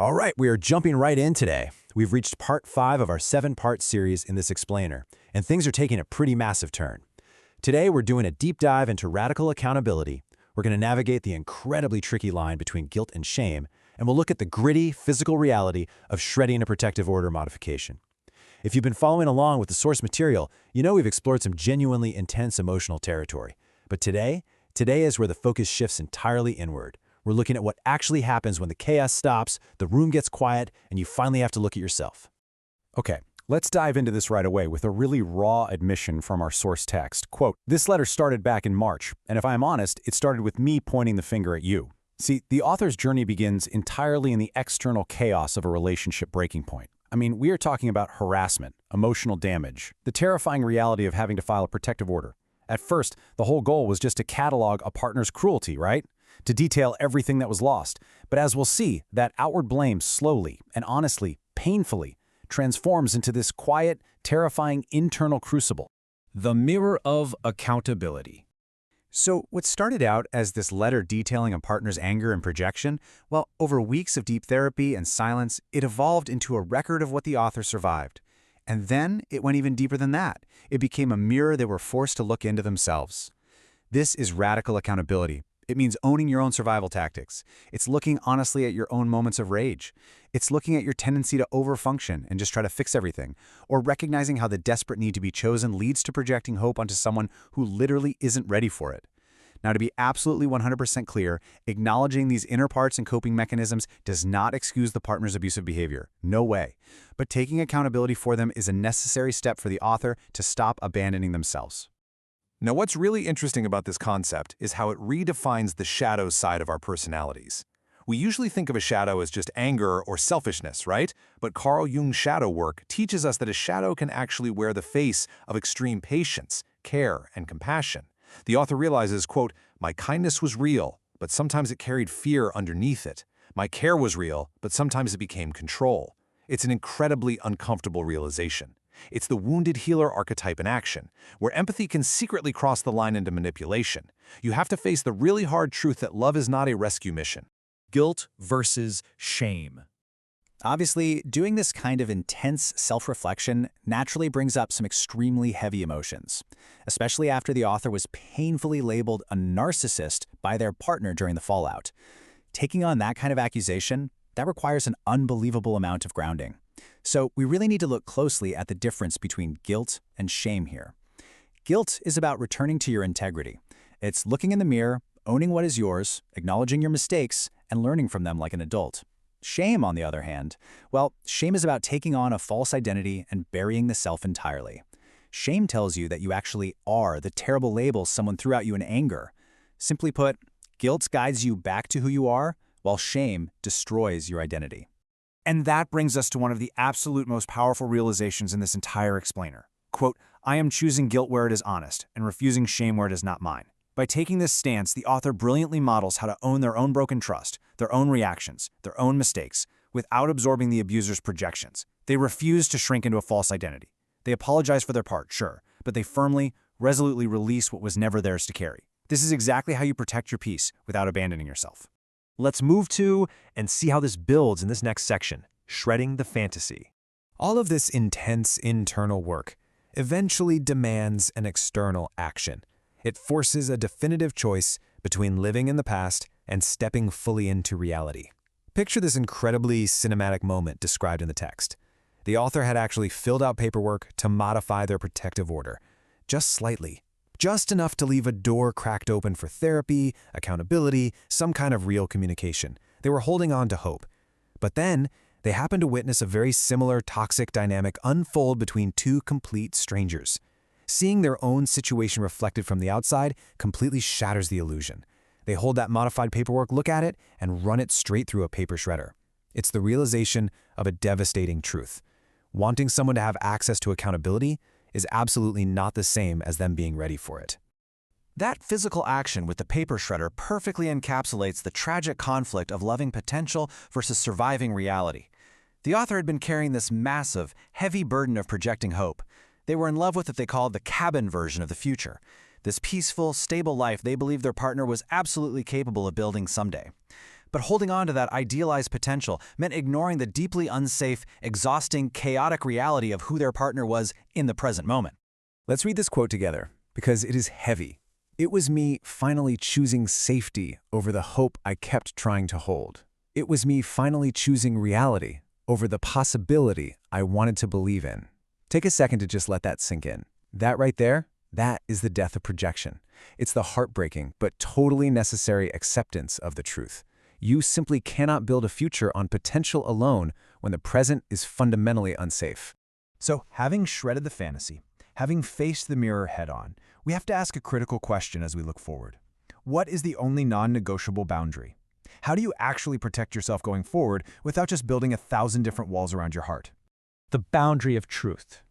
All right, we are jumping right in today. We've reached part 5 of our 7-part series in this explainer, and things are taking a pretty massive turn. Today, we're doing a deep dive into radical accountability. We're going to navigate the incredibly tricky line between guilt and shame, and we'll look at the gritty, physical reality of shredding a protective order modification. If you've been following along with the source material, you know we've explored some genuinely intense emotional territory. But today is where the focus shifts entirely inward. We're looking at what actually happens when the chaos stops, the room gets quiet, and you finally have to look at yourself. Okay, let's dive into this right away with a really raw admission from our source text. Quote, "This letter started back in March, and if I'm honest, it started with me pointing the finger at you." See, the author's journey begins entirely in the external chaos of a relationship breaking point. I mean, we are talking about harassment, emotional damage, the terrifying reality of having to file a protective order. At first, the whole goal was just to catalog a partner's cruelty, right? To detail everything that was lost. But as we'll see, that outward blame slowly and honestly, painfully, transforms into this quiet, terrifying internal crucible. The mirror of accountability. So what started out as this letter detailing a partner's anger and projection, well, over weeks of deep therapy and silence, it evolved into a record of what the author survived. And then it went even deeper than that. It became a mirror they were forced to look into themselves. This is radical accountability. It means owning your own survival tactics. It's looking honestly at your own moments of rage. It's looking at your tendency to overfunction and just try to fix everything, or recognizing how the desperate need to be chosen leads to projecting hope onto someone who literally isn't ready for it. Now, to be absolutely 100% clear, acknowledging these inner parts and coping mechanisms does not excuse the partner's abusive behavior. No way. But taking accountability for them is a necessary step for the author to stop abandoning themselves. Now, what's really interesting about this concept is how it redefines the shadow side of our personalities. We usually think of a shadow as just anger or selfishness, right? But Carl Jung's shadow work teaches us that a shadow can actually wear the face of extreme patience, care, and compassion. The author realizes, quote, "My kindness was real, but sometimes it carried fear underneath it. My care was real, but sometimes it became control." It's an incredibly uncomfortable realization. It's the wounded healer archetype in action, where empathy can secretly cross the line into manipulation. You have to face the really hard truth that love is not a rescue mission. Guilt versus shame. Obviously, doing this kind of intense self-reflection naturally brings up some extremely heavy emotions, especially after the author was painfully labeled a narcissist by their partner during the fallout. Taking on that kind of accusation, that requires an unbelievable amount of grounding. So we really need to look closely at the difference between guilt and shame here. Guilt is about returning to your integrity. It's looking in the mirror, owning what is yours, acknowledging your mistakes, and learning from them like an adult. Shame, on the other hand, well, shame is about taking on a false identity and burying the self entirely. Shame tells you that you actually are the terrible label someone threw at you in anger. Simply put, guilt guides you back to who you are, while shame destroys your identity. And that brings us to one of the absolute most powerful realizations in this entire explainer. Quote, "I am choosing guilt where it is honest and refusing shame where it is not mine." By taking this stance, the author brilliantly models how to own their own broken trust, their own reactions, their own mistakes, without absorbing the abuser's projections. They refuse to shrink into a false identity. They apologize for their part, sure, but they firmly, resolutely release what was never theirs to carry. This is exactly how you protect your peace without abandoning yourself. Let's move to and see how this builds in this next section, shredding the fantasy. All of this intense internal work eventually demands an external action. It forces a definitive choice between living in the past and stepping fully into reality. Picture this incredibly cinematic moment described in the text. The author had actually filled out paperwork to modify their protective order, just slightly. Just enough to leave a door cracked open for therapy, accountability, some kind of real communication. They were holding on to hope. But then, they happened to witness a very similar toxic dynamic unfold between two complete strangers. Seeing their own situation reflected from the outside completely shatters the illusion. They hold that modified paperwork, look at it, and run it straight through a paper shredder. It's the realization of a devastating truth. Wanting someone to have access to accountability is absolutely not the same as them being ready for it. That physical action with the paper shredder perfectly encapsulates the tragic conflict of loving potential versus surviving reality. The author had been carrying this massive, heavy burden of projecting hope. They were in love with what they called the cabin version of the future, this peaceful, stable life they believed their partner was absolutely capable of building someday. But holding on to that idealized potential meant ignoring the deeply unsafe, exhausting, chaotic reality of who their partner was in the present moment. Let's read this quote together, because it is heavy. It was me finally choosing safety over the hope I kept trying to hold. It was me finally choosing reality over the possibility I wanted to believe in. Take a second to just let that sink in. That right there, that is the death of projection. It's the heartbreaking but totally necessary acceptance of the truth. You simply cannot build a future on potential alone when the present is fundamentally unsafe. So, having shredded the fantasy, having faced the mirror head-on, we have to ask a critical question as we look forward. What is the only non-negotiable boundary? How do you actually protect yourself going forward without just building 1,000 different walls around your heart? The boundary of truth.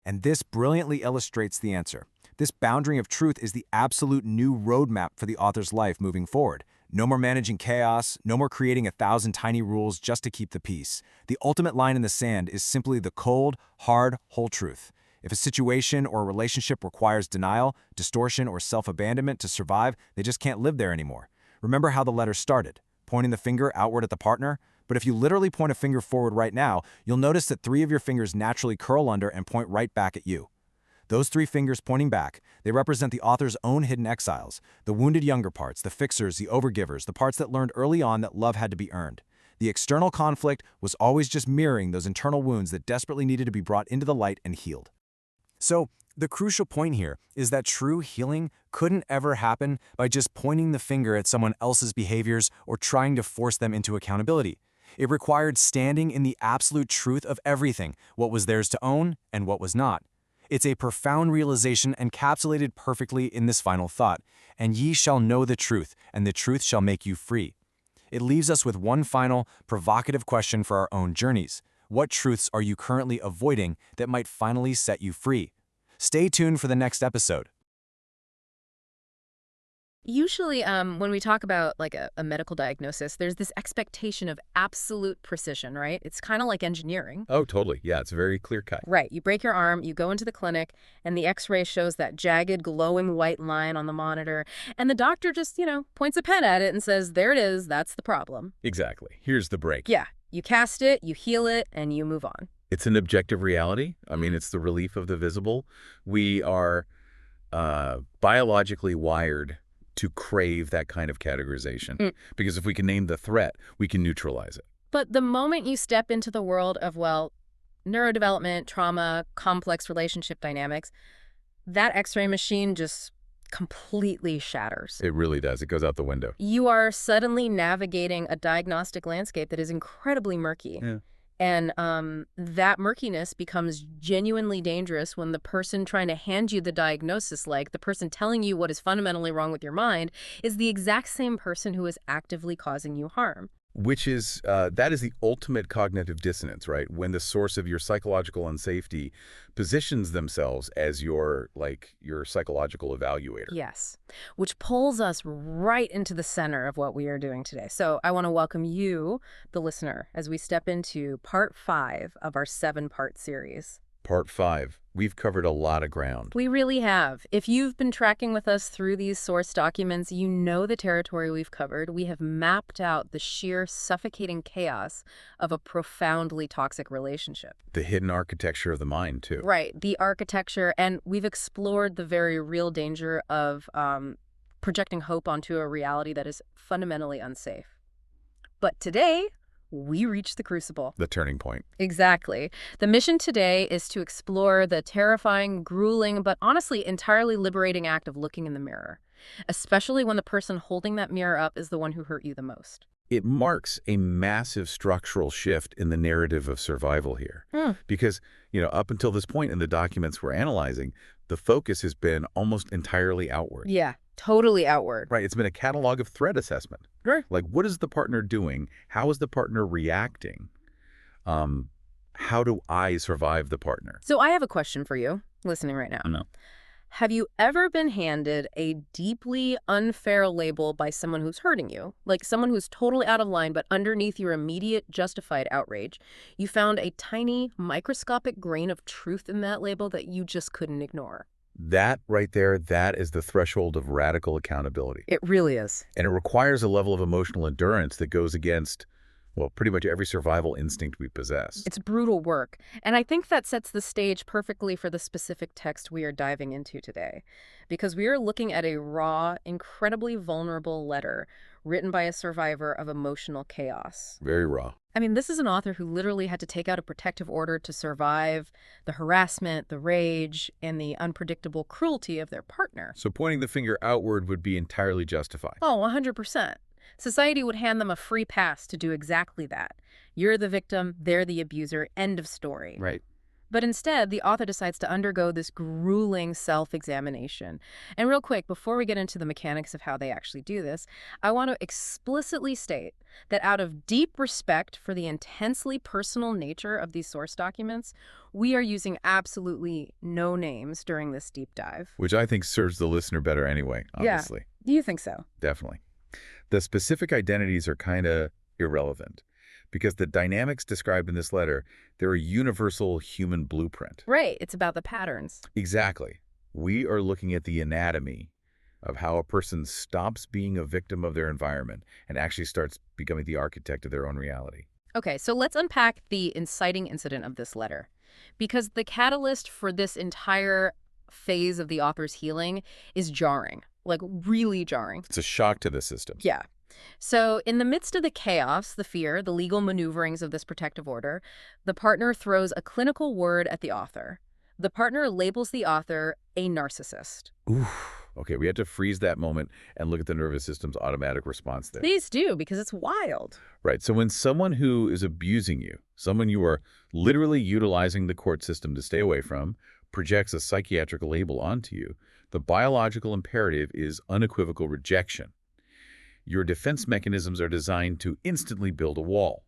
And this brilliantly illustrates the answer. This boundary of truth is the absolute new roadmap for the author's life moving forward. No more managing chaos, no more creating 1,000 tiny rules just to keep the peace. The ultimate line in the sand is simply the cold, hard, whole truth. If a situation or a relationship requires denial, distortion, or self-abandonment to survive, they just can't live there anymore. Remember how the letter started, pointing the finger outward at the partner? But if you literally point a finger forward right now, you'll notice that 3 of your fingers naturally curl under and point right back at you. Those 3 fingers pointing back, they represent the author's own hidden exiles, the wounded younger parts, the fixers, the overgivers, the parts that learned early on that love had to be earned. The external conflict was always just mirroring those internal wounds that desperately needed to be brought into the light and healed. So, the crucial point here is that true healing couldn't ever happen by just pointing the finger at someone else's behaviors or trying to force them into accountability. It required standing in the absolute truth of everything, what was theirs to own and what was not. It's a profound realization encapsulated perfectly in this final thought, and ye shall know the truth, and the truth shall make you free. It leaves us with one final, provocative question for our own journeys. What truths are you currently avoiding that might finally set you free? Stay tuned for the next episode. Usually, when we talk about like a medical diagnosis, there's this expectation of absolute precision, right? It's kind of like engineering. Oh, totally. Yeah, it's very clear-cut. Right. You break your arm, you go into the clinic, and the x-ray shows that jagged, glowing white line on the monitor, and the doctor just, points a pen at it and says, there it is, that's the problem. Exactly. Here's the break. Yeah. You cast it, you heal it, and you move on. It's an objective reality. I mean, it's the relief of the visible. We are biologically wired to crave that kind of categorization. Because if we can name the threat, we can neutralize it. But the moment you step into the world of, neurodevelopment, trauma, complex relationship dynamics, that x-ray machine just completely shatters. It really does. It goes out the window. You are suddenly navigating a diagnostic landscape that is incredibly murky. Yeah. And that murkiness becomes genuinely dangerous when the person trying to hand you the diagnosis, like the person telling you what is fundamentally wrong with your mind, is the exact same person who is actively causing you harm. Which is, that is the ultimate cognitive dissonance, right? When the source of your psychological unsafety positions themselves as your psychological evaluator. Yes, which pulls us right into the center of what we are doing today. So I want to welcome you, the listener, as we step into part 5 of our 7-part series. Part 5. We've covered a lot of ground. We really have. If you've been tracking with us through these source documents, you know the territory we've covered. We have mapped out the sheer suffocating chaos of a profoundly toxic relationship. The hidden architecture of the mind, too. Right, the architecture, and we've explored the very real danger of projecting hope onto a reality that is fundamentally unsafe. But today, we reach the crucible. The turning point. Exactly. The mission today is to explore the terrifying, grueling, but honestly entirely liberating act of looking in the mirror, especially when the person holding that mirror up is the one who hurt you the most. It marks a massive structural shift in the narrative of survival here. Because, up until this point in the documents we're analyzing, the focus has been almost entirely outward. Yeah, totally outward. Right. It's been a catalog of threat assessment. Right. Like, what is the partner doing? How is the partner reacting? How do I survive the partner? So I have a question for you, listening right now. No. Have you ever been handed a deeply unfair label by someone who's hurting you? Like someone who's totally out of line, but underneath your immediate justified outrage, you found a tiny microscopic grain of truth in that label that you just couldn't ignore. That right there, that is the threshold of radical accountability. It really is. And it requires a level of emotional endurance that goes against, well, pretty much every survival instinct we possess. It's brutal work, and I think that sets the stage perfectly for the specific text we are diving into today, because we are looking at a raw, incredibly vulnerable letter written by a survivor of emotional chaos. Very raw. I mean, this is an author who literally had to take out a protective order to survive the harassment, the rage, and the unpredictable cruelty of their partner. So pointing the finger outward would be entirely justified. Oh, 100%. Society would hand them a free pass to do exactly that. You're the victim, they're the abuser, end of story. Right. But instead, the author decides to undergo this grueling self-examination. And real quick, before we get into the mechanics of how they actually do this, I want to explicitly state that out of deep respect for the intensely personal nature of these source documents, we are using absolutely no names during this deep dive. Which I think serves the listener better anyway, obviously. Yeah. Do you think so? Definitely. The specific identities are kind of irrelevant because the dynamics described in this letter, they're a universal human blueprint. Right. It's about the patterns. Exactly. We are looking at the anatomy of how a person stops being a victim of their environment and actually starts becoming the architect of their own reality. Okay, so let's unpack the inciting incident of this letter, because the catalyst for this entire phase of the author's healing is jarring, like really jarring. It's a shock to the system. Yeah. So in the midst of the chaos, the fear, the legal maneuverings of this protective order, the partner throws a clinical word at the author. The partner labels the author a narcissist. Oof. Okay, we have to freeze that moment and look at the nervous system's automatic response there. Please do, because it's wild. Right. So when someone who is abusing you, someone you are literally utilizing the court system to stay away from, projects a psychiatric label onto you, the biological imperative is unequivocal rejection. Your defense mechanisms are designed to instantly build a wall.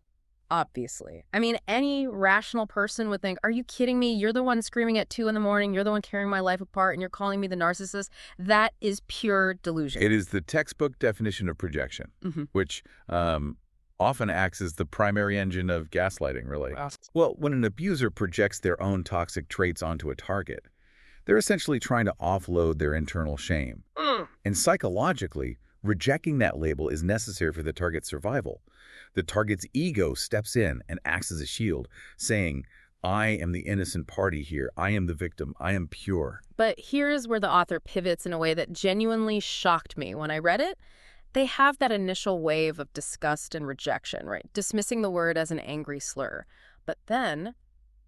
Obviously. I mean, any rational person would think, are you kidding me? You're the one screaming at 2 in the morning. You're the one tearing my life apart, and you're calling me the narcissist. That is pure delusion. It is the textbook definition of projection, which often acts as the primary engine of gaslighting, really. Well, when an abuser projects their own toxic traits onto a target, they're essentially trying to offload their internal shame. And psychologically, rejecting that label is necessary for the target's survival. The target's ego steps in and acts as a shield, saying, I am the innocent party here. I am the victim. I am pure. But here's where the author pivots in a way that genuinely shocked me. When I read it, they have that initial wave of disgust and rejection, right? Dismissing the word as an angry slur. But then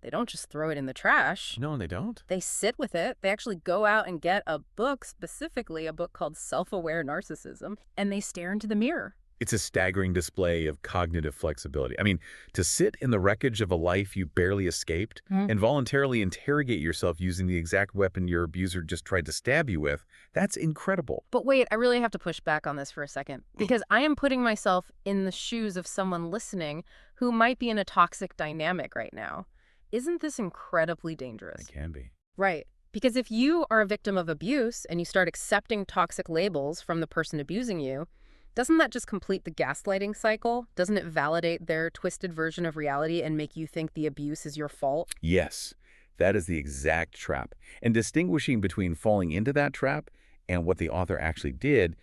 they don't just throw it in the trash. No, they don't. They sit with it. They actually go out and get a book, specifically a book called Self-Aware Narcissism, and they stare into the mirror. It's a staggering display of cognitive flexibility. I mean, to sit in the wreckage of a life you barely escaped and voluntarily interrogate yourself using the exact weapon your abuser just tried to stab you with, that's incredible. But wait, I really have to push back on this for a second, because I am putting myself in the shoes of someone listening who might be in a toxic dynamic right now. Isn't this incredibly dangerous? It can be. Right. Because if you are a victim of abuse and you start accepting toxic labels from the person abusing you, doesn't that just complete the gaslighting cycle? Doesn't it validate their twisted version of reality and make you think the abuse is your fault? Yes, that is the exact trap. And distinguishing between falling into that trap and what the author actually did,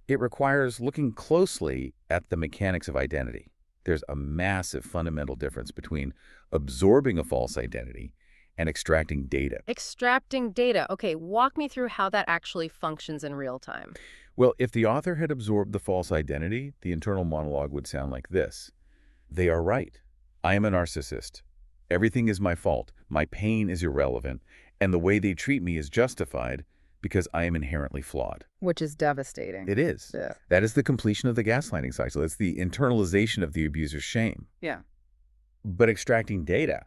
it requires looking closely at the mechanics of identity. There's a massive fundamental difference between absorbing a false identity and extracting data. Extracting data. Okay, walk me through how that actually functions in real time. Well, if the author had absorbed the false identity, the internal monologue would sound like this. They are right. I am a narcissist. Everything is my fault. My pain is irrelevant. And the way they treat me is justified because I am inherently flawed. Which is devastating. It is. Yeah. That is the completion of the gaslighting cycle. It's the internalization of the abuser's shame. Yeah. But extracting data,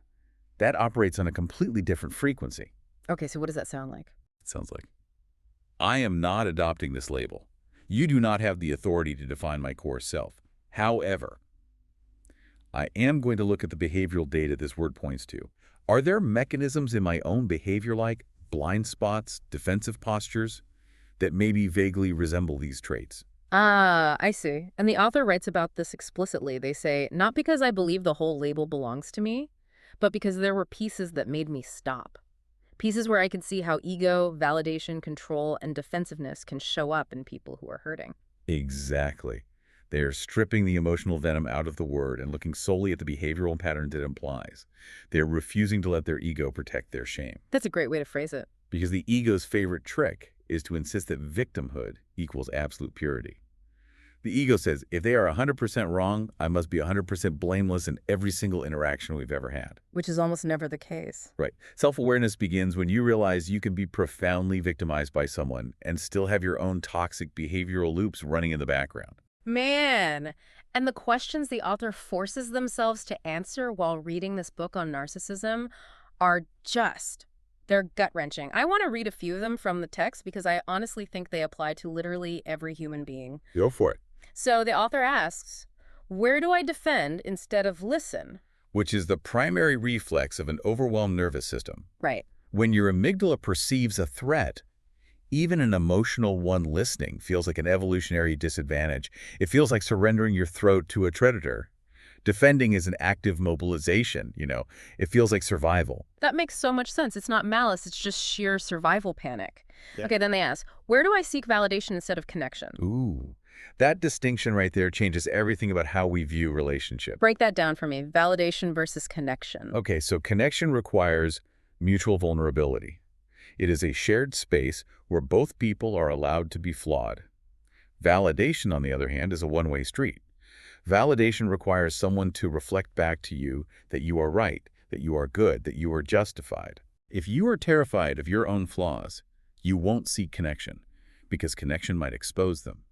that operates on a completely different frequency. Okay, so what does that sound like? It sounds like, I am not adopting this label. You do not have the authority to define my core self. However, I am going to look at the behavioral data this word points to. Are there mechanisms in my own behavior, like blind spots, defensive postures, that maybe vaguely resemble these traits? Ah, I see. And the author writes about this explicitly. They say, not because I believe the whole label belongs to me, but because there were pieces that made me stop. Pieces where I could see how ego, validation, control, and defensiveness can show up in people who are hurting. Exactly. They are stripping the emotional venom out of the word and looking solely at the behavioral patterns it implies. They are refusing to let their ego protect their shame. That's a great way to phrase it. Because the ego's favorite trick is to insist that victimhood equals absolute purity. The ego says, if they are 100% wrong, I must be 100% blameless in every single interaction we've ever had. Which is almost never the case. Right. Self-awareness begins when you realize you can be profoundly victimized by someone and still have your own toxic behavioral loops running in the background. Man, and the questions the author forces themselves to answer while reading this book on narcissism are they're gut-wrenching. I want to read a few of them from the text because I honestly think they apply to literally every human being. Go for it. So the author asks, where do I defend instead of listen? Which is the primary reflex of an overwhelmed nervous system. Right. When your amygdala perceives a threat, even an emotional one listening feels like an evolutionary disadvantage. It feels like surrendering your throat to a predator. Defending is an active mobilization, It feels like survival. That makes so much sense. It's not malice, it's just sheer survival panic. Yeah. Okay, then they ask, where do I seek validation instead of connection? Ooh, that distinction right there changes everything about how we view relationship. Break that down for me. Validation versus connection. Okay, so connection requires mutual vulnerability. It is a shared space where both people are allowed to be flawed. Validation, on the other hand, is a one-way street. Validation requires someone to reflect back to you that you are right, that you are good, that you are justified. If you are terrified of your own flaws, you won't seek connection, because connection might expose them.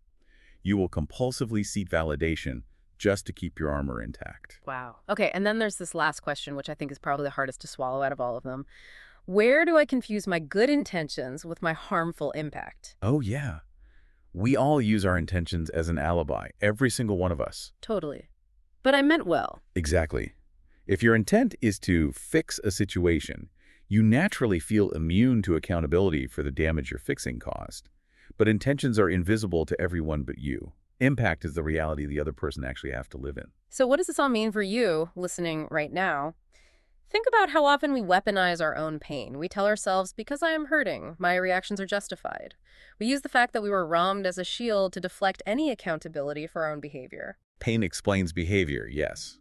You will compulsively seek validation just to keep your armor intact. Wow. Okay, and then there's this last question, which I think is probably the hardest to swallow out of all of them. Where do I confuse my good intentions with my harmful impact? Oh, yeah. We all use our intentions as an alibi, every single one of us. Totally. But I meant well. Exactly. If your intent is to fix a situation, you naturally feel immune to accountability for the damage your fixing caused. But intentions are invisible to everyone but you. Impact is the reality the other person actually has to live in. So what does this all mean for you, listening right now? Think about how often we weaponize our own pain. We tell ourselves, because I am hurting, my reactions are justified. We use the fact that we were wronged as a shield to deflect any accountability for our own behavior. Pain explains behavior, yes.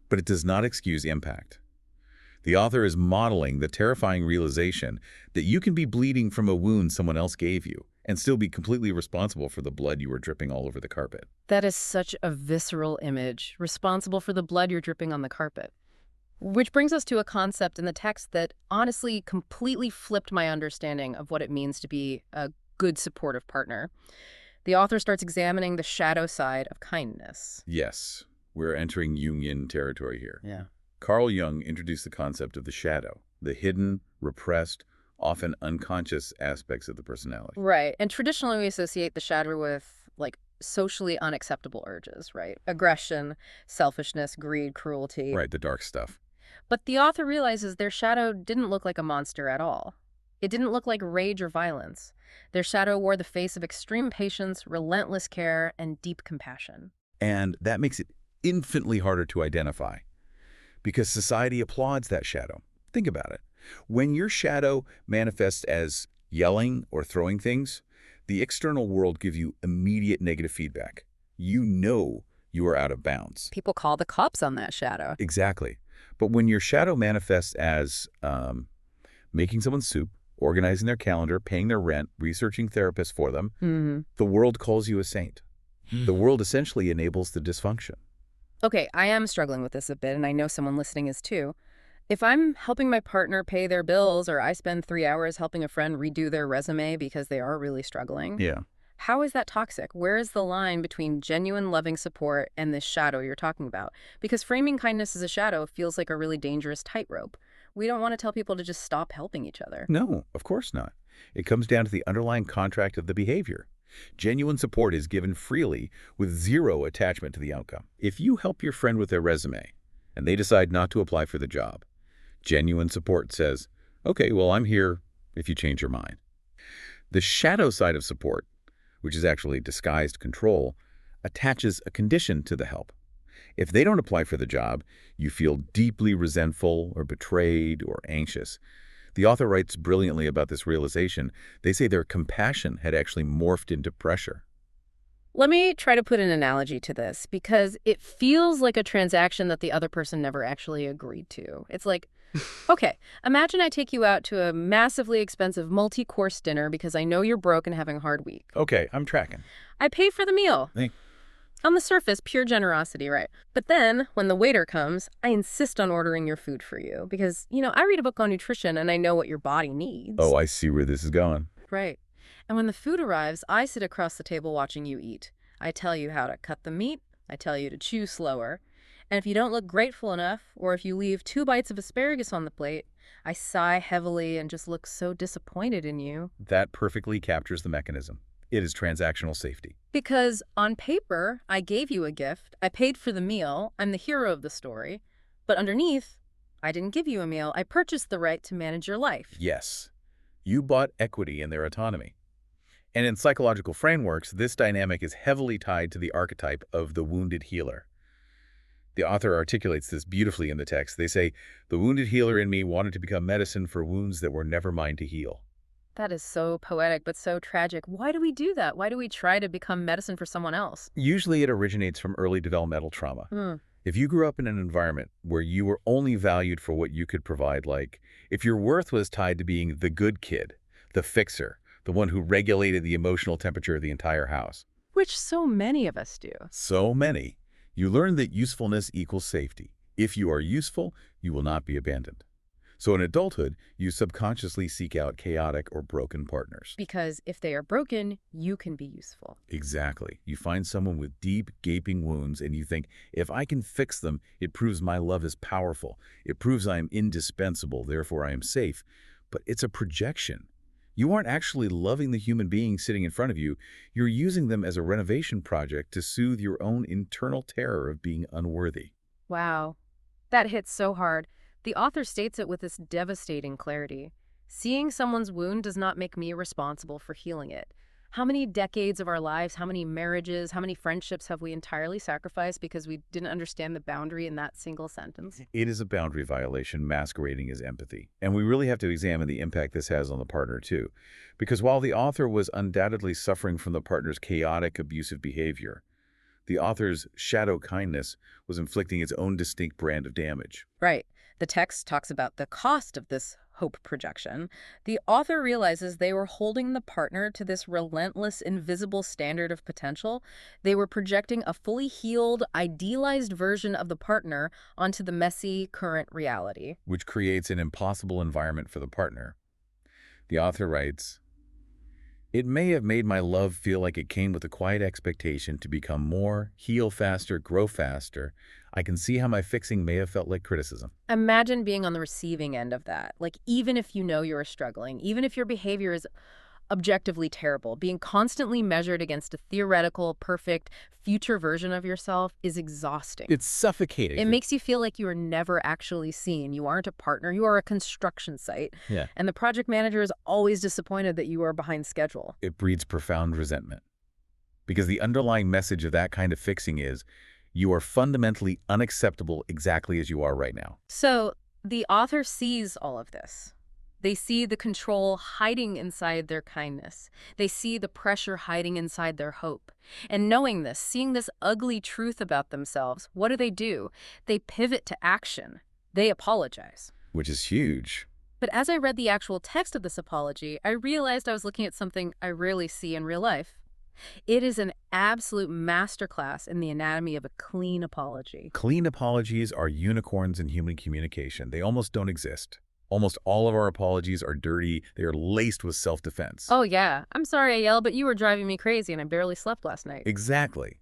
But it does not excuse impact. The author is modeling the terrifying realization that you can be bleeding from a wound someone else gave you and still be completely responsible for the blood you were dripping all over the carpet. That is such a visceral image, responsible for the blood you're dripping on the carpet. Which brings us to a concept in the text that honestly completely flipped my understanding of what it means to be a good supportive partner. The author starts examining the shadow side of kindness. Yes, we're entering Jungian territory here. Yeah. Carl Jung introduced the concept of the shadow, the hidden, repressed, often unconscious aspects of the personality. Right. And traditionally we associate the shadow with, socially unacceptable urges, right? Aggression, selfishness, greed, cruelty. Right, the dark stuff. But the author realizes their shadow didn't look like a monster at all. It didn't look like rage or violence. Their shadow wore the face of extreme patience, relentless care, and deep compassion. And that makes it infinitely harder to identify because society applauds that shadow. Think about it. When your shadow manifests as yelling or throwing things, the external world gives you immediate negative feedback. You know you are out of bounds. People call the cops on that shadow. Exactly. But when your shadow manifests as making someone soup, organizing their calendar, paying their rent, researching therapists for them, the world calls you a saint. The world essentially enables the dysfunction. Okay, I am struggling with this a bit, and I know someone listening is too. If I'm helping my partner pay their bills, or I spend 3 hours helping a friend redo their resume because they are really struggling, Yeah. how is that toxic? Where is the line between genuine loving support and this shadow you're talking about? Because framing kindness as a shadow feels like a really dangerous tightrope. We don't want to tell people to just stop helping each other. No, of course not. It comes down to the underlying contract of the behavior. Genuine support is given freely with zero attachment to the outcome. If you help your friend with their resume and they decide not to apply for the job, genuine support says, okay, well, I'm here if you change your mind. The shadow side of support, which is actually disguised control, attaches a condition to the help. If they don't apply for the job, you feel deeply resentful or betrayed or anxious. The author writes brilliantly about this realization. They say their compassion had actually morphed into pressure. Let me try to put an analogy to this, because it feels like a transaction that the other person never actually agreed to. It's like, okay, imagine I take you out to a massively expensive multi-course dinner because I know you're broke and having a hard week. Okay, I'm tracking. I pay for the meal. Hey. On the surface, pure generosity, right? But then, when the waiter comes, I insist on ordering your food for you because, I read a book on nutrition and I know what your body needs. Oh, I see where this is going. Right. And when the food arrives, I sit across the table watching you eat. I tell you how to cut the meat. I tell you to chew slower. And if you don't look grateful enough, or if you leave 2 bites of asparagus on the plate, I sigh heavily and just look so disappointed in you. That perfectly captures the mechanism. It is transactional safety. Because on paper, I gave you a gift, I paid for the meal, I'm the hero of the story. But underneath, I didn't give you a meal, I purchased the right to manage your life. Yes. You bought equity in their autonomy. And in psychological frameworks, this dynamic is heavily tied to the archetype of the wounded healer. The author articulates this beautifully in the text. They say, the wounded healer in me wanted to become medicine for wounds that were never mine to heal. That is so poetic, but so tragic. Why do we do that? Why do we try to become medicine for someone else? Usually it originates from early developmental trauma. If you grew up in an environment where you were only valued for what you could provide, like if your worth was tied to being the good kid, the fixer, the one who regulated the emotional temperature of the entire house. Which so many of us do. So many. You learn that usefulness equals safety. If you are useful, you will not be abandoned. So in adulthood, you subconsciously seek out chaotic or broken partners. Because if they are broken, you can be useful. Exactly. You find someone with deep, gaping wounds, and you think, if I can fix them, it proves my love is powerful. It proves I am indispensable, therefore I am safe. But it's a projection. You aren't actually loving the human being sitting in front of you. You're using them as a renovation project to soothe your own internal terror of being unworthy. Wow. That hits so hard. The author states it with this devastating clarity. Seeing someone's wound does not make me responsible for healing it. How many decades of our lives, how many marriages, how many friendships have we entirely sacrificed because we didn't understand the boundary in that single sentence? It is a boundary violation masquerading as empathy. And we really have to examine the impact this has on the partner, too. Because while the author was undoubtedly suffering from the partner's chaotic, abusive behavior, the author's shadow kindness was inflicting its own distinct brand of damage. Right. The text talks about the cost of this hope projection. The author realizes they were holding the partner to this relentless, invisible standard of potential. They were projecting a fully healed, idealized version of the partner onto the messy, current reality. Which creates an impossible environment for the partner. The author writes, "It may have made my love feel like it came with a quiet expectation to become more, heal faster, grow faster. I can see how my fixing may have felt like criticism." Imagine being on the receiving end of that. Like, even if you know you're struggling, even if your behavior is objectively terrible, being constantly measured against a theoretical, perfect, future version of yourself is exhausting. It's suffocating. It makes you feel like you are never actually seen. You aren't a partner. You are a construction site. Yeah. And the project manager is always disappointed that you are behind schedule. It breeds profound resentment. Because the underlying message of that kind of fixing is, you are fundamentally unacceptable exactly as you are right now. So the author sees all of this. They see the control hiding inside their kindness. They see the pressure hiding inside their hope. And knowing this, seeing this ugly truth about themselves, what do? They pivot to action. They apologize. Which is huge. But as I read the actual text of this apology, I realized I was looking at something I rarely see in real life. It is an absolute masterclass in the anatomy of a clean apology. Clean apologies are unicorns in human communication. They almost don't exist. Almost all of our apologies are dirty. They are laced with self-defense. Oh, yeah. I'm sorry I yelled, but you were driving me crazy and I barely slept last night. Exactly.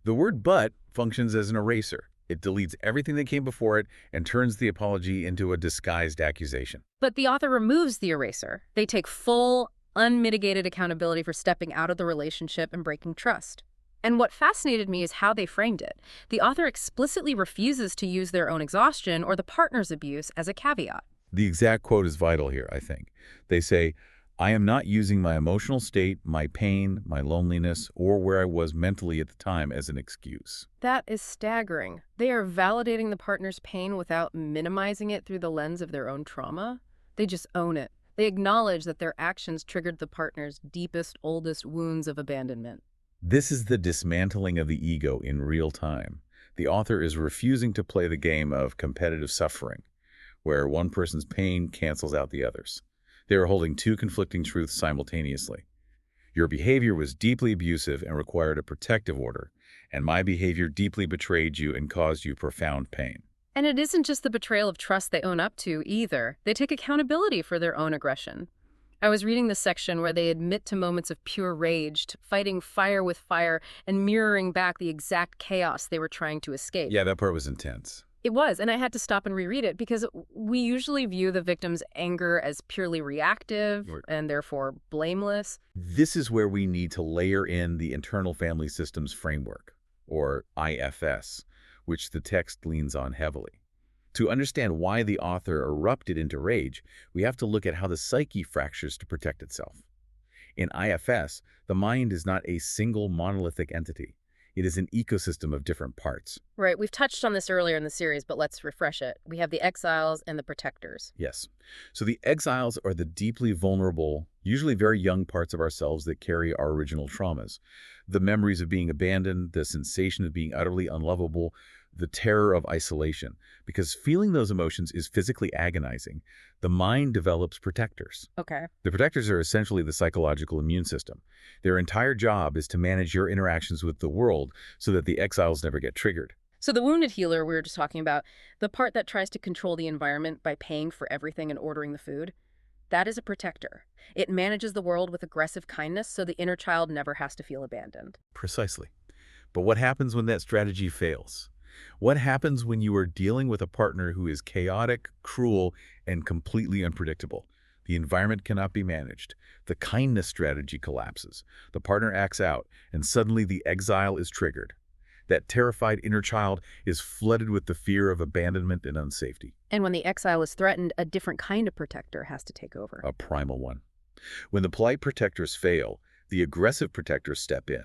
The word "but" functions as an eraser. It deletes everything that came before it and turns the apology into a disguised accusation. But the author removes the eraser. They take full, unmitigated accountability for stepping out of the relationship and breaking trust. And what fascinated me is how they framed it. The author explicitly refuses to use their own exhaustion or the partner's abuse as a caveat. The exact quote is vital here, I think. They say, "I am not using my emotional state, my pain, my loneliness, or where I was mentally at the time as an excuse." That is staggering. They are validating the partner's pain without minimizing it through the lens of their own trauma. They just own it. They acknowledge that their actions triggered the partner's deepest, oldest wounds of abandonment. This is the dismantling of the ego in real time. The author is refusing to play the game of competitive suffering, where one person's pain cancels out the other's. They are holding two conflicting truths simultaneously. Your behavior was deeply abusive and required a protective order, and my behavior deeply betrayed you and caused you profound pain. And it isn't just the betrayal of trust they own up to, either. They take accountability for their own aggression. I was reading this section where they admit to moments of pure rage, fighting fire with fire, and mirroring back the exact chaos they were trying to escape. Yeah, that part was intense. It was, and I had to stop and reread it because we usually view the victim's anger as purely reactive and therefore blameless. This is where we need to layer in the Internal Family Systems Framework, or IFS, which the text leans on heavily. To understand why the author erupted into rage, we have to look at how the psyche fractures to protect itself. In IFS, the mind is not a single monolithic entity. It is an ecosystem of different parts. Right. We've touched on this earlier in the series, but let's refresh it. We have the exiles and the protectors. Yes. So the exiles are the deeply vulnerable, usually very young parts of ourselves that carry our original traumas. The memories of being abandoned, the sensation of being utterly unlovable, the terror of isolation. Because feeling those emotions is physically agonizing, the mind develops protectors. Okay. The protectors are essentially the psychological immune system. Their entire job is to manage your interactions with the world so that the exiles never get triggered. So the wounded healer we were just talking about, the part that tries to control the environment by paying for everything and ordering the food, that is a protector. It manages the world with aggressive kindness so the inner child never has to feel abandoned. Precisely. But what happens when that strategy fails? What happens when you are dealing with a partner who is chaotic, cruel, and completely unpredictable? The environment cannot be managed. The kindness strategy collapses. The partner acts out, and suddenly the exile is triggered. That terrified inner child is flooded with the fear of abandonment and unsafety. And when the exile is threatened, a different kind of protector has to take over. A primal one. When the polite protectors fail, the aggressive protectors step in.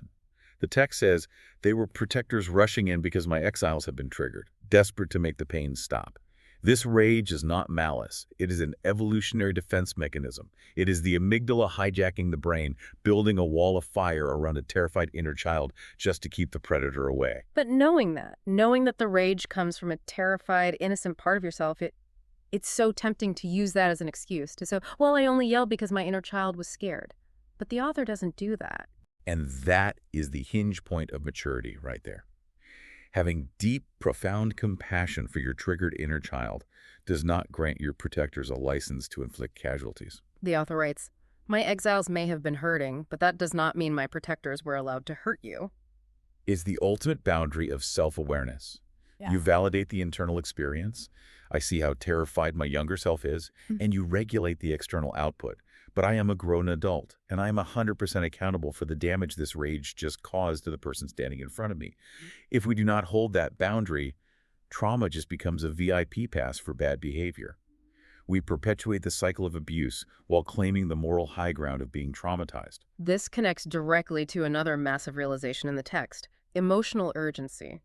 The text says, they were protectors rushing in because my exiles have been triggered, desperate to make the pain stop. This rage is not malice. It is an evolutionary defense mechanism. It is the amygdala hijacking the brain, building a wall of fire around a terrified inner child just to keep the predator away. But knowing that the rage comes from a terrified, innocent part of yourself, it's so tempting to use that as an excuse to say, well, I only yelled because my inner child was scared. But the author doesn't do that. And that is the hinge point of maturity right there. Having deep, profound compassion for your triggered inner child does not grant your protectors a license to inflict casualties. The author writes, my exiles may have been hurting, but that does not mean my protectors were allowed to hurt you. Is the ultimate boundary of self-awareness. Yeah. You validate the internal experience. I see how terrified my younger self is, and you regulate the external output. But I am a grown adult, and I am 100% accountable for the damage this rage just caused to the person standing in front of me. If we do not hold that boundary, trauma just becomes a VIP pass for bad behavior. We perpetuate the cycle of abuse while claiming the moral high ground of being traumatized. This connects directly to another massive realization in the text, emotional urgency.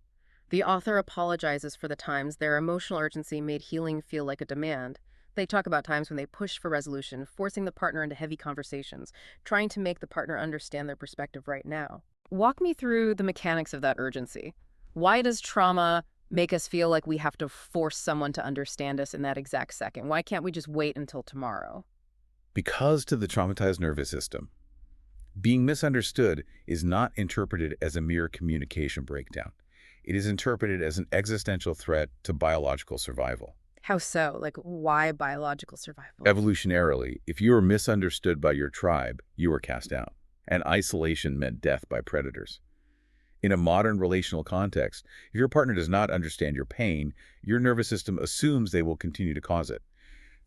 The author apologizes for the times their emotional urgency made healing feel like a demand. They talk about times when they pushed for resolution, forcing the partner into heavy conversations, trying to make the partner understand their perspective right now. Walk me through the mechanics of that urgency. Why does trauma make us feel like we have to force someone to understand us in that exact second? Why can't we just wait until tomorrow? Because to the traumatized nervous system, being misunderstood is not interpreted as a mere communication breakdown. It is interpreted as an existential threat to biological survival. How so? Like, why biological survival? Evolutionarily, if you were misunderstood by your tribe, you were cast out, and isolation meant death by predators. In a modern relational context, if your partner does not understand your pain, your nervous system assumes they will continue to cause it.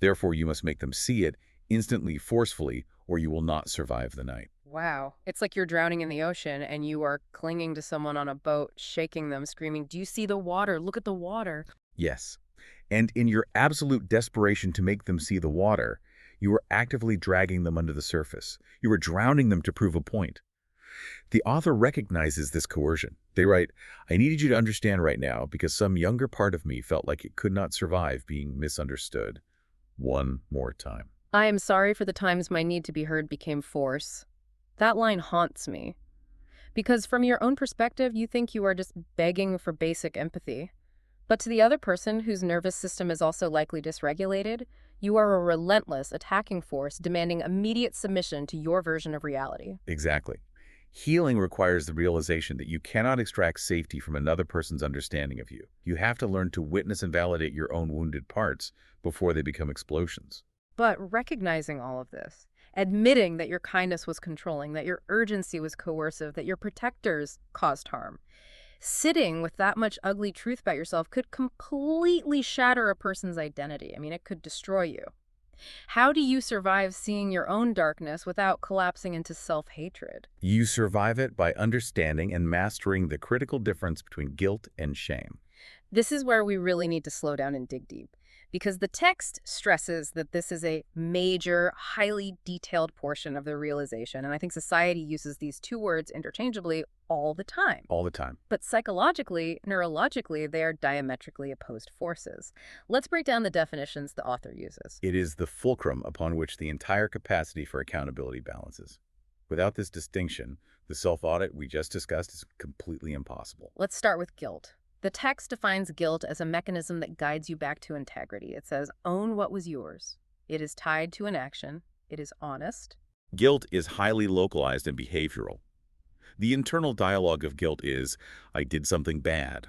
Therefore, you must make them see it instantly, forcefully, or you will not survive the night. Wow. It's like you're drowning in the ocean and you are clinging to someone on a boat, shaking them, screaming, do you see the water? Look at the water. Yes. And in your absolute desperation to make them see the water, you are actively dragging them under the surface. You are drowning them to prove a point. The author recognizes this coercion. They write, I needed you to understand right now because some younger part of me felt like it could not survive being misunderstood. one more time. I am sorry for the times my need to be heard became force. That line haunts me. Because from your own perspective, you think you are just begging for basic empathy. But to the other person whose nervous system is also likely dysregulated, you are a relentless attacking force demanding immediate submission to your version of reality. Exactly. Healing requires the realization that you cannot extract safety from another person's understanding of you. You have to learn to witness and validate your own wounded parts before they become explosions. But recognizing all of this, admitting that your kindness was controlling, that your urgency was coercive, that your protectors caused harm, sitting with that much ugly truth about yourself could completely shatter a person's identity. I mean, it could destroy you. How do you survive seeing your own darkness without collapsing into self-hatred? You survive it by understanding and mastering the critical difference between guilt and shame. This is where we really need to slow down and dig deep, because the text stresses that this is a major, highly detailed portion of the realization, and I think society uses these two words interchangeably all the time. All the time. But psychologically, neurologically, they are diametrically opposed forces. Let's break down the definitions the author uses. It is the fulcrum upon which the entire capacity for accountability balances. Without this distinction, the self-audit we just discussed is completely impossible. Let's start with guilt. The text defines guilt as a mechanism that guides you back to integrity. It says, own what was yours. It is tied to an action. It is honest. Guilt is highly localized and behavioral. The internal dialogue of guilt is, I did something bad.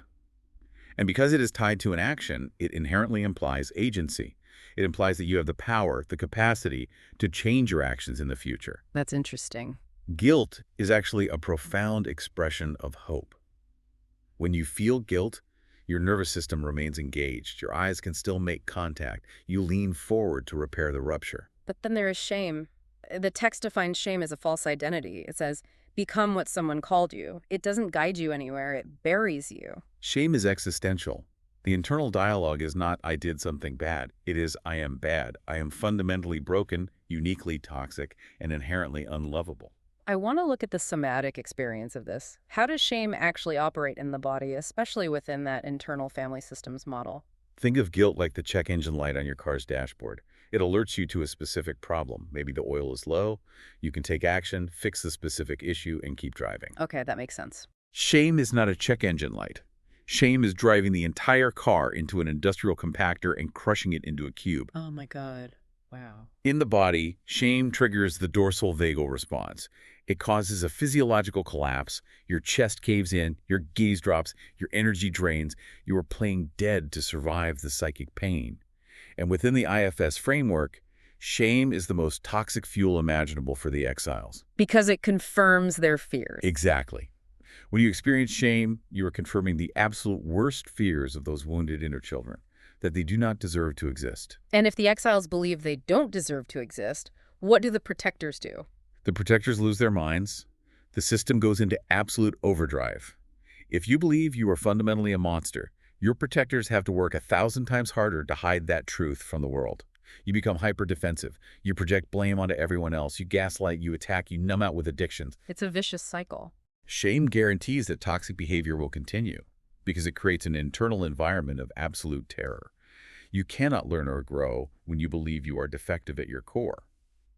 And because it is tied to an action, it inherently implies agency. It implies that you have the power, the capacity to change your actions in the future. That's interesting. Guilt is actually a profound expression of hope. When you feel guilt, your nervous system remains engaged. Your eyes can still make contact. You lean forward to repair the rupture. But then there is shame. The text defines shame as a false identity. It says, become what someone called you. It doesn't guide you anywhere. It buries you. Shame is existential. The internal dialogue is not, I did something bad. It is, I am bad. I am fundamentally broken, uniquely toxic, and inherently unlovable. I want to look at the somatic experience of this. How does shame actually operate in the body, especially within that internal family systems model? Think of guilt like the check engine light on your car's dashboard. It alerts you to a specific problem. Maybe the oil is low. You can take action, fix the specific issue, and keep driving. Okay, that makes sense. Shame is not a check engine light. Shame is driving the entire car into an industrial compactor and crushing it into a cube. Oh my God. Wow. In the body, shame triggers the dorsal vagal response. It causes a physiological collapse. Your chest caves in, your gaze drops, your energy drains. You are playing dead to survive the psychic pain. And within the IFS framework, shame is the most toxic fuel imaginable for the exiles. Because it confirms their fears. Exactly. When you experience shame, you are confirming the absolute worst fears of those wounded inner children, that they do not deserve to exist. And if the exiles believe they don't deserve to exist, what do the protectors do? The protectors lose their minds. The system goes into absolute overdrive. If you believe you are fundamentally a monster, your protectors have to work 1,000 times harder to hide that truth from the world. You become hyper-defensive. You project blame onto everyone else. You gaslight, you attack, you numb out with addictions. It's a vicious cycle. Shame guarantees that toxic behavior will continue because it creates an internal environment of absolute terror. You cannot learn or grow when you believe you are defective at your core.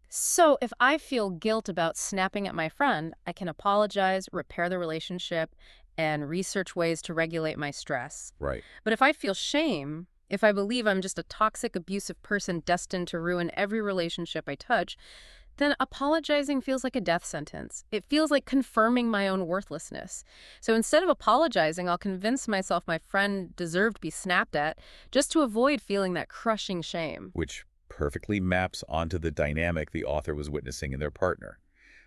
So if I feel guilt about snapping at my friend, I can apologize, repair the relationship, and research ways to regulate my stress. Right. But if I feel shame, if I believe I'm just a toxic, abusive person destined to ruin every relationship I touch, then apologizing feels like a death sentence. It feels like confirming my own worthlessness. So instead of apologizing, I'll convince myself my friend deserved to be snapped at just to avoid feeling that crushing shame. Which perfectly maps onto the dynamic the author was witnessing in their partner.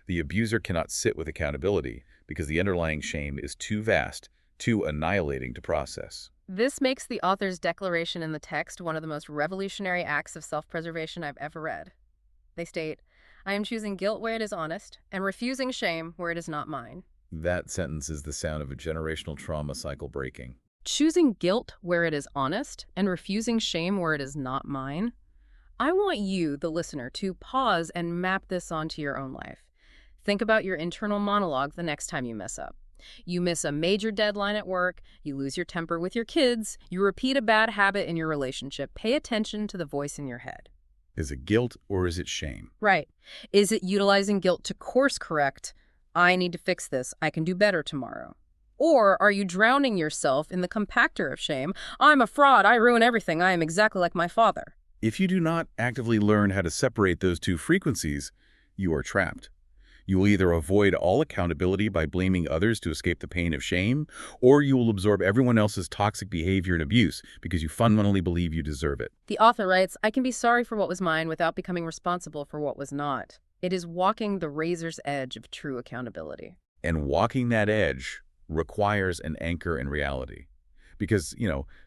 The abuser cannot sit with accountability because the underlying shame is too vast, too annihilating to process. This makes the author's declaration in the text one of the most revolutionary acts of self-preservation I've ever read. They state, I am choosing guilt where it is honest and refusing shame where it is not mine. That sentence is the sound of a generational trauma cycle breaking. Choosing guilt where it is honest and refusing shame where it is not mine? I want you, the listener, to pause and map this onto your own life. Think about your internal monologue the next time you mess up. You miss a major deadline at work, you lose your temper with your kids, you repeat a bad habit in your relationship. Pay attention to the voice in your head. Is it guilt or is it shame? Right. Is it utilizing guilt to course correct? I need to fix this. I can do better tomorrow. Or are you drowning yourself in the compactor of shame? I'm a fraud. I ruin everything. I am exactly like my father. If you do not actively learn how to separate those two frequencies, you are trapped. You will either avoid all accountability by blaming others to escape the pain of shame, or you will absorb everyone else's toxic behavior and abuse because you fundamentally believe you deserve it. The author writes, I can be sorry for what was mine without becoming responsible for what was not. It is walking the razor's edge of true accountability. And walking that edge requires an anchor in reality. Because,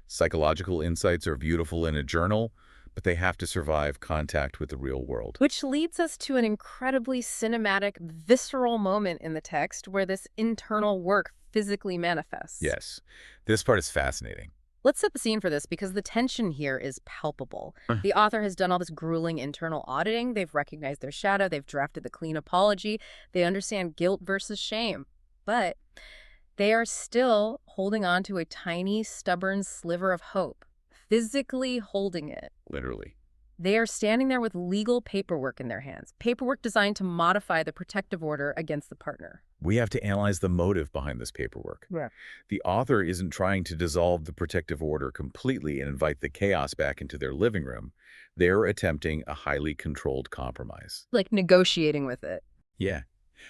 psychological insights are beautiful in a journal, but they have to survive contact with the real world. Which leads us to an incredibly cinematic, visceral moment in the text where this internal work physically manifests. Yes. This part is fascinating. Let's set the scene for this because the tension here is palpable. The author has done all this grueling internal auditing. They've recognized their shadow. They've drafted the clean apology. They understand guilt versus shame. But they are still holding on to a tiny, stubborn sliver of hope. Physically holding it. Literally. They are standing there with legal paperwork in their hands, paperwork designed to modify the protective order against the partner. We have to analyze the motive behind this paperwork. Yeah. The author isn't trying to dissolve the protective order completely and invite the chaos back into their living room. They're attempting a highly controlled compromise. Like negotiating with it. Yeah.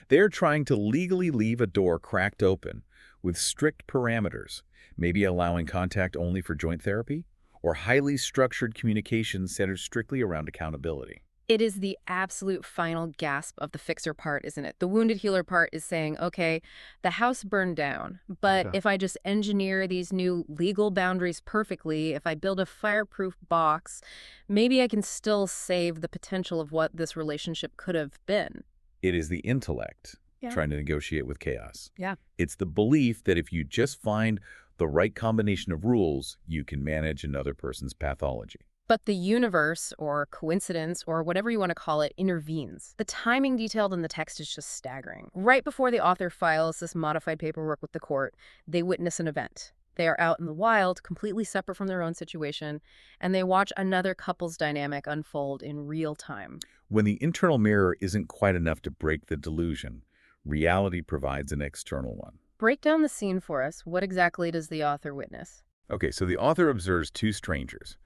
They're trying to legally leave a door cracked open with strict parameters, maybe allowing contact only for joint therapy, or highly structured communication centered strictly around accountability. It is the absolute final gasp of the fixer part, isn't it? The wounded healer part is saying, okay, the house burned down, but if I just engineer these new legal boundaries perfectly, if I build a fireproof box, maybe I can still save the potential of what this relationship could have been. It is the intellect trying to negotiate with chaos. Yeah. It's the belief that if you just find the right combination of rules, you can manage another person's pathology. But the universe, or coincidence, or whatever you want to call it, intervenes. The timing detailed in the text is just staggering. Right before the author files this modified paperwork with the court, they witness an event. They are out in the wild, completely separate from their own situation, and they watch another couple's dynamic unfold in real time. When the internal mirror isn't quite enough to break the delusion, reality provides an external one. Break down the scene for us. What exactly does the author witness? Okay, so the author observes two strangers.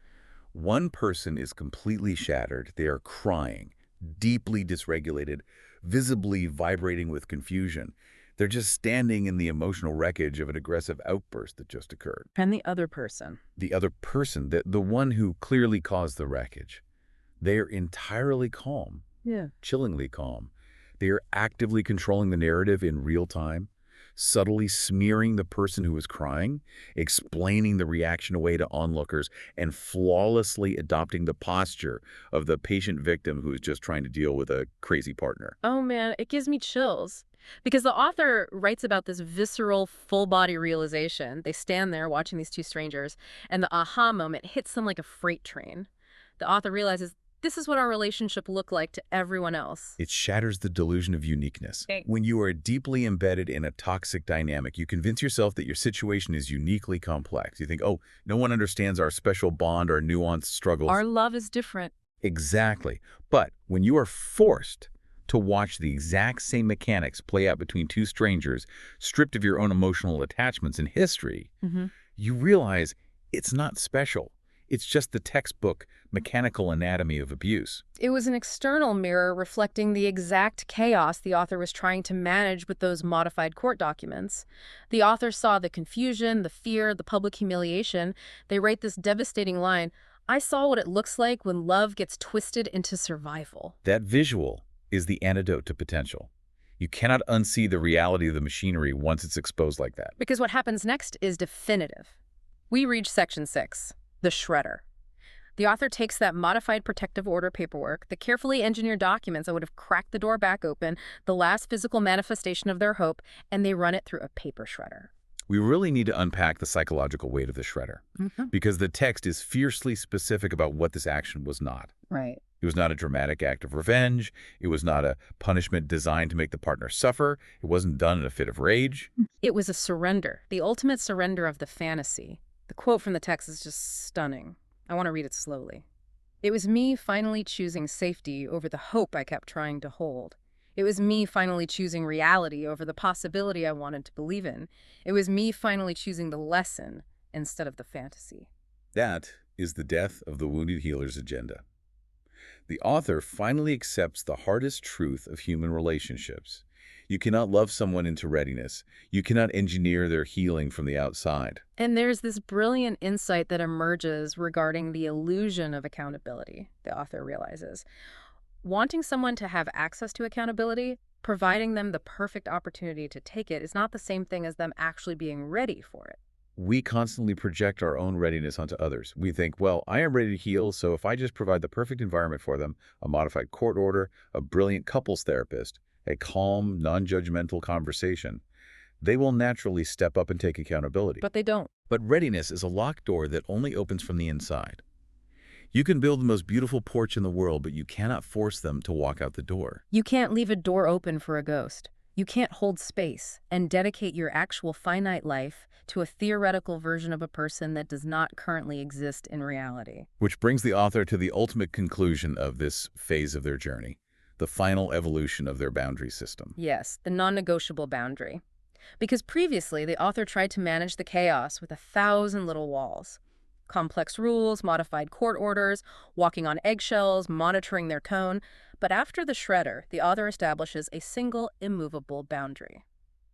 One person is completely shattered. They are crying, deeply dysregulated, visibly vibrating with confusion. They're just standing in the emotional wreckage of an aggressive outburst that just occurred. And the other person? The other person, the one who clearly caused the wreckage, they are entirely calm, chillingly calm. They are actively controlling the narrative in real time, subtly smearing the person who is crying, explaining the reaction away to onlookers, and flawlessly adopting the posture of the patient victim who is just trying to deal with a crazy partner. Oh man, it gives me chills. Because the author writes about this visceral, full-body realization. They stand there watching these two strangers, and the aha moment hits them like a freight train. The author realizes, this is what our relationship looked like to everyone else. It shatters the delusion of uniqueness. When you are deeply embedded in a toxic dynamic, you convince yourself that your situation is uniquely complex. You think, oh, no one understands our special bond or nuanced struggles. Our love is different. Exactly. But when you are forced to watch the exact same mechanics play out between two strangers, stripped of your own emotional attachments and history, you realize it's not special. It's just the textbook mechanical anatomy of abuse. It was an external mirror reflecting the exact chaos the author was trying to manage with those modified court documents. The author saw the confusion, the fear, the public humiliation. They write this devastating line, I saw what it looks like when love gets twisted into survival. That visual is the antidote to potential. You cannot unsee the reality of the machinery once it's exposed like that. Because what happens next is definitive. We reach section 6. The shredder. The author takes that modified protective order paperwork, the carefully engineered documents that would have cracked the door back open, the last physical manifestation of their hope, and they run it through a paper shredder. We really need to unpack the psychological weight of the shredder, because the text is fiercely specific about what this action was not. Right. It was not a dramatic act of revenge. It was not a punishment designed to make the partner suffer. It wasn't done in a fit of rage. It was a surrender, the ultimate surrender of the fantasy. The quote from the text is just stunning. I want to read it slowly. It was me finally choosing safety over the hope I kept trying to hold. It was me finally choosing reality over the possibility I wanted to believe in. It was me finally choosing the lesson instead of the fantasy. That is the death of the wounded healer's agenda. The author finally accepts the hardest truth of human relationships. You cannot love someone into readiness. You cannot engineer their healing from the outside. And there's this brilliant insight that emerges regarding the illusion of accountability, the author realizes. Wanting someone to have access to accountability, providing them the perfect opportunity to take it, is not the same thing as them actually being ready for it. We constantly project our own readiness onto others. We think, well, I am ready to heal, so if I just provide the perfect environment for them, a modified court order, a brilliant couples therapist, a calm, non-judgmental conversation, they will naturally step up and take accountability. But they don't. But readiness is a locked door that only opens from the inside. You can build the most beautiful porch in the world, but you cannot force them to walk out the door. You can't leave a door open for a ghost. You can't hold space and dedicate your actual finite life to a theoretical version of a person that does not currently exist in reality. Which brings the author to the ultimate conclusion of this phase of their journey, the final evolution of their boundary system. Yes, the non-negotiable boundary. Because previously, the author tried to manage the chaos with 1,000 little walls. Complex rules, modified court orders, walking on eggshells, monitoring their tone. But after the shredder, the author establishes a single immovable boundary.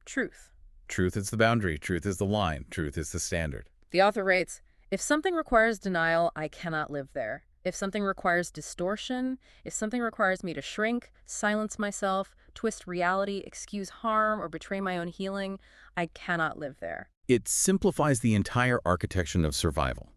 Truth. Truth is the boundary. Truth is the line. Truth is the standard. The author writes, if something requires denial, I cannot live there. If something requires distortion, if something requires me to shrink, silence myself, twist reality, excuse harm, or betray my own healing, I cannot live there. It simplifies the entire architecture of survival.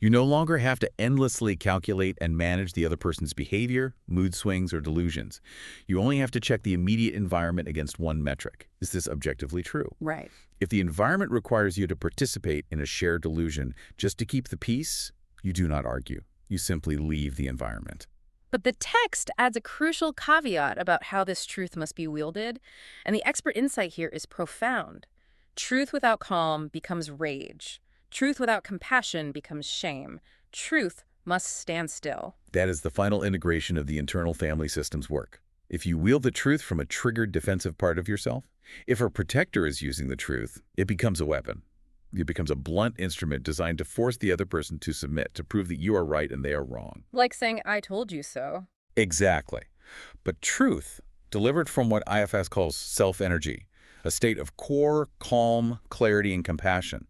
You no longer have to endlessly calculate and manage the other person's behavior, mood swings, or delusions. You only have to check the immediate environment against one metric. Is this objectively true? Right. If the environment requires you to participate in a shared delusion just to keep the peace, you do not argue. You simply leave the environment. But the text adds a crucial caveat about how this truth must be wielded, and the expert insight here is profound. Truth without calm becomes rage. Truth without compassion becomes shame. Truth must stand still. That is the final integration of the internal family system's work. If you wield the truth from a triggered defensive part of yourself, if a protector is using the truth, it becomes a weapon. It becomes a blunt instrument designed to force the other person to submit, to prove that you are right and they are wrong. Like saying, I told you so. Exactly. But truth, delivered from what IFS calls self-energy, a state of core, calm, clarity, and compassion,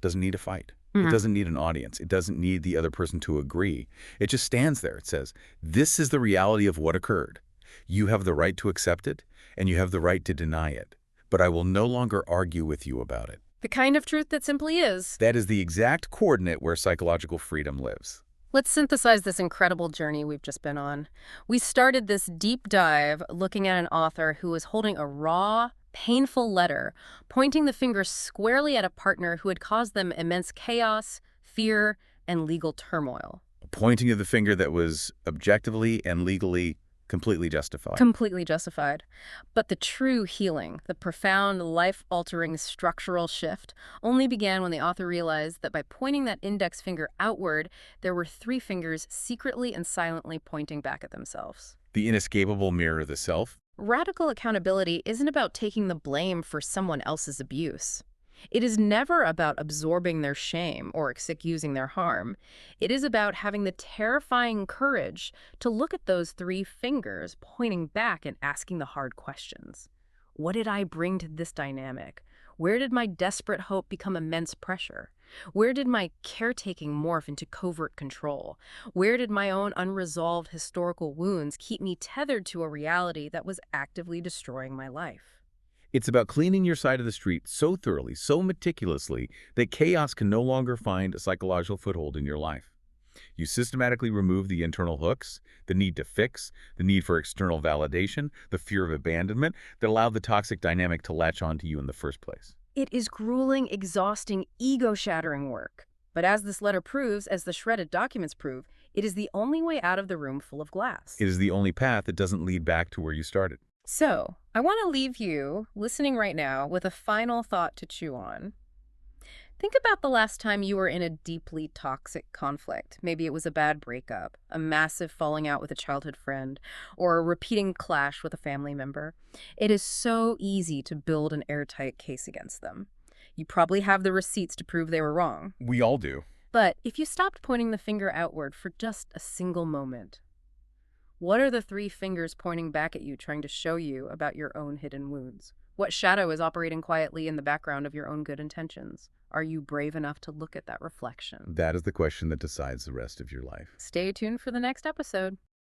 doesn't need a fight. It doesn't need an audience. It doesn't need the other person to agree. It just stands there. It says, this is the reality of what occurred. You have the right to accept it, and you have the right to deny it. But I will no longer argue with you about it. The kind of truth that simply is. That is the exact coordinate where psychological freedom lives. Let's synthesize this incredible journey we've just been on. We started this deep dive looking at an author who was holding a raw, painful letter, pointing the finger squarely at a partner who had caused them immense chaos, fear, and legal turmoil. A pointing of the finger that was objectively and legally completely justified. Completely justified. But the true healing, the profound, life-altering structural shift, only began when the author realized that by pointing that index finger outward, there were 3 fingers secretly and silently pointing back at themselves. The inescapable mirror of the self. Radical accountability isn't about taking the blame for someone else's abuse. It is never about absorbing their shame or excusing their harm. It is about having the terrifying courage to look at those 3 fingers pointing back and asking the hard questions. What did I bring to this dynamic? Where did my desperate hope become immense pressure? Where did my caretaking morph into covert control? Where did my own unresolved historical wounds keep me tethered to a reality that was actively destroying my life? It's about cleaning your side of the street so thoroughly, so meticulously, that chaos can no longer find a psychological foothold in your life. You systematically remove the internal hooks, the need to fix, the need for external validation, the fear of abandonment that allowed the toxic dynamic to latch onto you in the first place. It is grueling, exhausting, ego-shattering work. But as this letter proves, as the shredded documents prove, it is the only way out of the room full of glass. It is the only path that doesn't lead back to where you started. So, I want to leave you, listening right now, with a final thought to chew on. Think about the last time you were in a deeply toxic conflict. Maybe it was a bad breakup, a massive falling out with a childhood friend, or a repeating clash with a family member. It is so easy to build an airtight case against them. You probably have the receipts to prove they were wrong. We all do. But if you stopped pointing the finger outward for just a single moment, what are the 3 fingers pointing back at you trying to show you about your own hidden wounds? What shadow is operating quietly in the background of your own good intentions? Are you brave enough to look at that reflection? That is the question that decides the rest of your life. Stay tuned for the next episode.